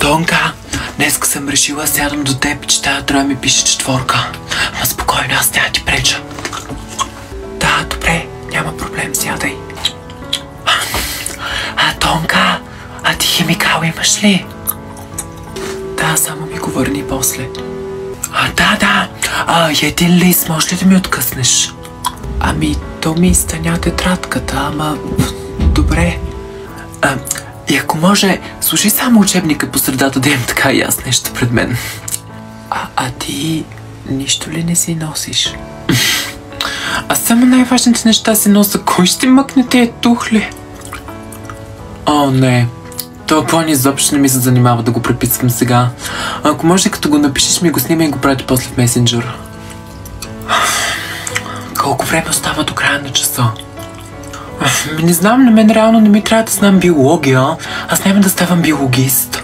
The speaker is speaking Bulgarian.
Тонка, днеска съм решила, сядам до теб и читая, трябва ми пише 4. Ама спокойно, аз няма ти преча. Да, добре, няма проблем, сядай. Тонка, ти химикал имаш ли? Да, само ми го върни после. Да. Един лист, може ли да ми откъснеш? То ми изтъня тетрадката, ама... Добре. И ако може, слушай само учебника по средата, да имам така и аз нещо пред мен. Ти нищо ли не си носиш? Аз само най-важните неща си носа. Кой ще мъкне тия тухли? Не. Това план изобщо не ми се занимава да го преписвам сега. Ако може, като го напишеш, ми го снима и го прати после в месенджер. Колко време остава до края на часа? Не знам, на мен реално не ми трябва да знам биология. Аз няма да ставам биологист.